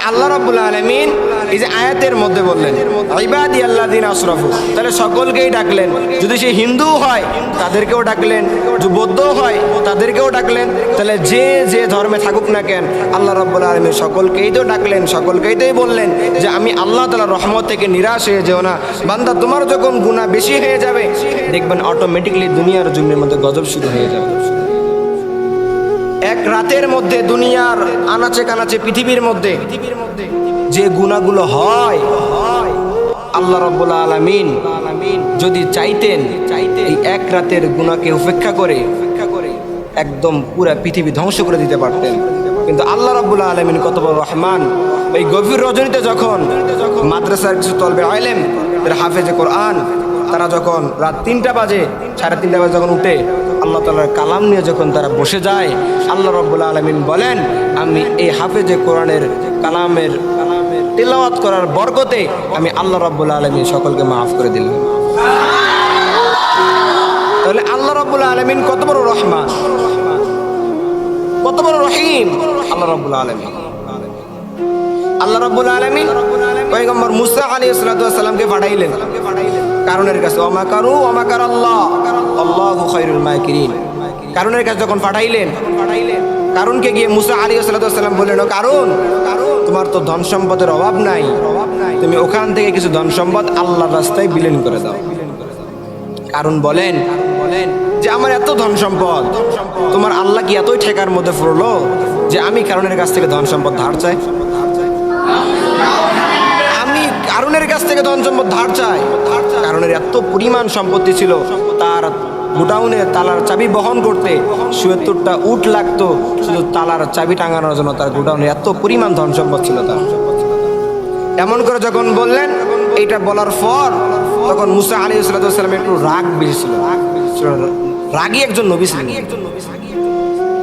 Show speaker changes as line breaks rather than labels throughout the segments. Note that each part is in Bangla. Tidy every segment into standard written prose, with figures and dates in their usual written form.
আল্লাহ রাব্বুল আলামিন এই যে আয়াতের মধ্যে বললেন ইবাদি আল্লাযিনা আসরাফু, তাহলে সকলকেই ডাকলেন। যদি সে হিন্দু হয় তাদেরকেও ডাকলেন, যদি বৌদ্ধ হয় তাদেরকেও ডাকলেন। তাহলে যে যে ধর্মে থাকুক না কেন আল্লাহ রাব্বুল আলামিন সকলকেই তো ডাকলেন, সকলকেই তো বললেন যে আমি আল্লাহ তাআলার রহমত থেকে নিরাশ হয়ে যেও না বান্দা। তোমার যখন গুনাহ বেশি হয়ে যাবে দেখবেন অটোমেটিকলি দুনিয়ার জমির মধ্যে গজব শুরু হয়ে যাবে। এক রাতের মধ্যে দুনিয়ার আনাচে কানাচে পৃথিবীর মধ্যে যে গুনাহগুলো হয়, আল্লাহ রাব্বুল আলামিন যদি চাইতেন এই এক রাতের গুনাহকে উপেক্ষা করে একদম পুরা পৃথিবী ধ্বংস করে দিতে পারতেন। কিন্তু আল্লাহ রাব্বুল আলামিন কত বড় রহমান, এই গভীর রজনীতে যখন মাদ্রাসার কিছু তলবে ইলম হাফেজে কোরআন তারা যখন রাত 3টা বাজে 3:30 বাজে যখন উঠে আল্লাহ তাআলার কালাম নিয়ে যখন তারা বসে যায়, আল্লাহ রাব্বুল আলামিন বলেন আমি এই হাফেজে কোরআনের কালামের তিলাওয়াত করার বরকতে আমি আল্লাহ রাব্বুল আলামিন সকলকে মাফ করে দিলাম। তাহলে আল্লাহ রাব্বুল আলামিন কত বড় রহমান, কত বড় রহিম আল্লাহ রাব্বুল আলামিন। আল্লাহ রাব্বুল আলামিন পয়গম্বর মুসা আলাইহিস সালামকে পাঠাইলেন কারুনের কাছে, ওমাকারু ওমাকার আল্লাহ আল্লাহু খায়রুল মাকিরিন। কারুনের কাছে যখন পাঠাইলেন কারুনকে গিয়ে মুসা আলাইহিস সালাম বললেন, ও কারুন, তোমার তো ধন সম্পদের অভাব নাই, তুমি ওখান থেকে কিছু ধন সম্পদ আল্লাহর রাস্তায় বিলীন করে দাও। কারুন বলেন যে আমার এত ধন সম্পদ, তোমার আল্লাহ কি এতই ঠেকার মধ্যে পড়লো যে আমি কারুনের কাছ থেকে ধন সম্পদ ধার চাই? আমি কারুনের কাছ থেকে ধন সম্পদ ধার চাই? কারুনের এত পরিমাণ সম্পত্তি ছিল, তার গোডাউনে তালার চাবি বহন করতে ৭৭টা উট লাগতো শুধু তালার চাবি টাঙানোর জন্য। তার গোডাউনে এত পরিমাণ ধন সম্পদ ছিল তার। এমন করে যখন বললেন, এইটা বলার পর তখন মুসা আলাইহিস সালাম একটু রাগ বেশি ছিল, রাগী একজন নবী ছিলেন।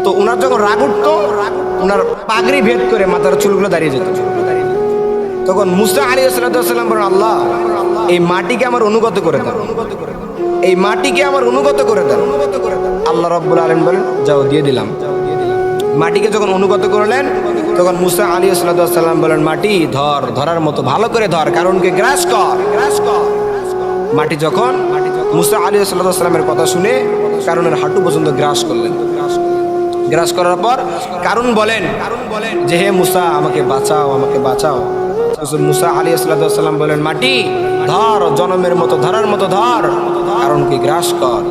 তো উনার যখন রাগ উঠতো উনার পাগড়ি ভেদ করে মাথার চুলগুলো দাঁড়িয়ে যেত। তখন মুসা আলাইহিস সালাম বলেন, আল্লাহ এই মাটিকে আমার অনুগত করে দেন, এই মাটিকে আমার অনুগত করে দেন। আল্লাহ রাব্বুল আলামিন বলেন, যাও দিয়ে দিলাম। মাটিকে যখন অনুগত করলেন তখন মুসা আলাইহিস সালাম বলেন, মাটি ধর, ধরার মতো ভালো করে ধর, কারণকে গ্রাস কর। মাটি যখন মুসা আলাইহিস সালামের কথা শুনে কারুনের হাঁটু পর্যন্ত গ্রাস করলেন। গ্রাস করার পর কারুন বলেন যে হে মুসা আমাকে বাঁচাও, আমাকে বাঁচাও। মুসা আলাইহিস সালাম বলেন, মাটি ধর, জনমের মতো ধরার মতো ধর, কারণকে গ্রাস কর।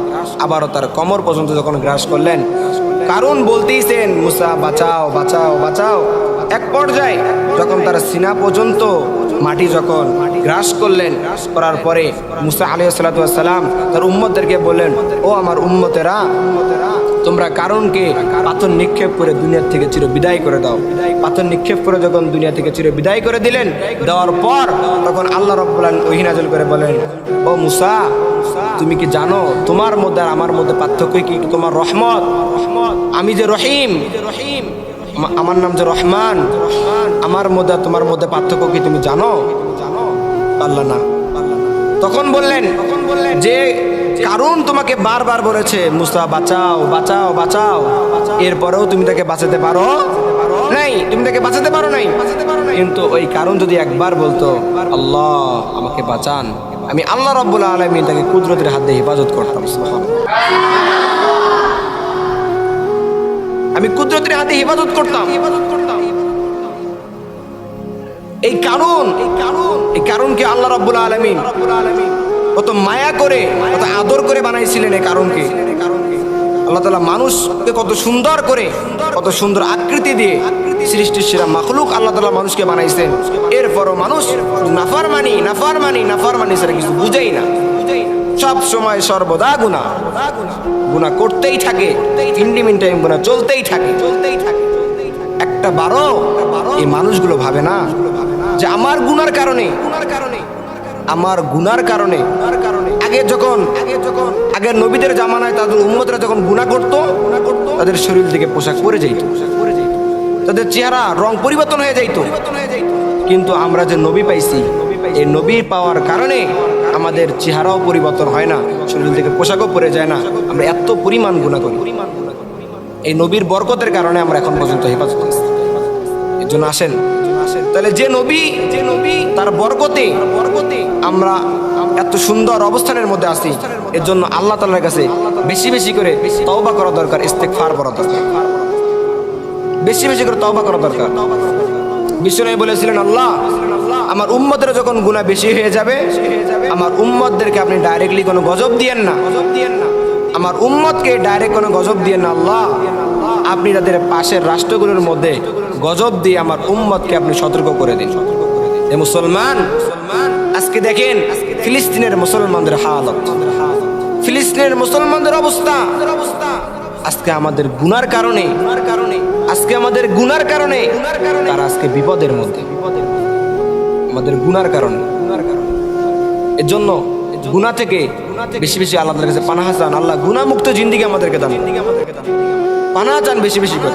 আবারও তার কোমর পর্যন্ত যখন গ্রাস করলেন, কারণ বলতেইছেন মুসা বাঁচাও বাঁচাও বাঁচাও। এক পর্যায়ে যখন তার সিনা পর্যন্ত মাটি যখন গ্রাস করলেন, করার পরে মুসা আলাইহিস সালাম তার উম্মতদেরকে বললেন, ও আমার উম্মতেরা, তোমরা কারণকে পাথর নিক্ষেপ করে দুনিয়া থেকে চির বিদায় করে দাও। পাথর নিক্ষেপ করে যখন দুনিয়া থেকে চির বিদায় করে দিলেন, দেওয়ার পর তখন আল্লাহ রাব্বুল আলামিন ওহী নাযিল করে বলেন, ও মুসা, তুমি কি জানো তোমার মধ্যে আর আমার মধ্যে পার্থক্য কি? তোমার রহমত, আমি যে রহিম, আমার নাম যে রহমান, আমার মধ্যে তোমার মধ্যে পার্থক্য কি তুমি জানো? পারলা না। তখন বললেন যে কারণ তোমাকে বারবার বলেছে মুসা বাঁচাও বাঁচাও বাঁচাও, এরপরেও তুমি তাকে বাঁচাতে পারো নাই, তুমি তাকে বাঁচাতে পারো নাই। কিন্তু ওই কারণ যদি একবার বলতো আল্লাহ আমাকে বাঁচান, আমি আল্লাহ রাব্বুল আলামিন তাকে কুদরতের হাত দিয়ে হেফাজত করতাম। আমি কুদরতের হাতে হেফাজত করতাম। এই কারণকে আল্লাহ রাব্বুল আলামিন কত মায়া করে, কত আদর করে বানাইছিলেন। এই কারণকে আল্লাহ তাআলা মানুষকে কত সুন্দর করে, কত সুন্দর আকৃতি দিয়ে সৃষ্টির সেরা মাখলুক আল্লাহ তাআলা মানুষকে বানাইছেন। এরপরও মানুষ নাফরমানি নাফরমানি নাফরমানি ছাড়া কিছু বুঝেই না। সব সময় সর্বদা গুনাহ করতেই থাকে, ইন্ডিমিন টাইম গুনাহ চলতেই থাকে। একটা বারো এই মানুষগুলো ভাবে না যে আমার গুনার কারণে, আমার গুনার কারণে আগের নবীদের জামানায় তাদের উম্মতরা যখন গুনাহ করত, তাদের শরীর থেকে পোশাক পরে যাইত, তাদের চেহারা রং পরিবর্তন হয়ে যাইত। কিন্তু আমরা যে নবী পাইছি, এই নবী পাওয়ার কারণে আমাদের চেহারাও পরিবর্তন হয় না, শরীর থেকে পোশাকও পরে যায় না। আমরা এত পরিমাণ গুনাহ করি, এই নবীর বরকতের কারণে আমরা এখন পর্যন্ত হেফাজত আছি। এর জন্য আসেন তাহলে যে নবী তার বরকতে আমরা এত সুন্দর অবস্থানের মধ্যে আছি, এর জন্য আল্লাহ তাআলার কাছে বেশি বেশি করে তওবা করা দরকার, ইস্তেগফার করা দরকার, বেশি বেশি করে তওবা করা দরকার। বিশ্বনবী বলেছিলেন, আল্লাহ আমার উম্মতের যখন গুনাহ বেশি হয়ে যাবে, আমার উম্মতদেরকে আপনি ডাইরেক্টলি কোনো গজব দিয়েন না, আমার উম্মতকে ডাইরেক্ট কোনো গজব দিয়েন না আল্লাহ, আপনি তাদের পাশের রাষ্ট্রগুলোর মধ্যে গজব দিয়ে আমার উম্মতকে আপনি সতর্ক করে দিন। এ মুসলমান, আজকে দেখেন ফিলিস্তিনের মুসলমানদের হালত, ফিলিস্তিনের মুসলমানদের অবস্থা, আজকে আমাদের গুনার কারণে, আজকে আমাদের গুনার কারণে তারা আজকে বিপদের মধ্যে, আমাদের গুনার কারণে। এর জন্য গুনাহ থেকে বেশি বেশি আল্লাহর কাছে পানাহ চান। আল্লাহ গুনাহ মুক্ত জিন্দেগি আমাদেরকে দান, পানাহ চান বেশি বেশি করে।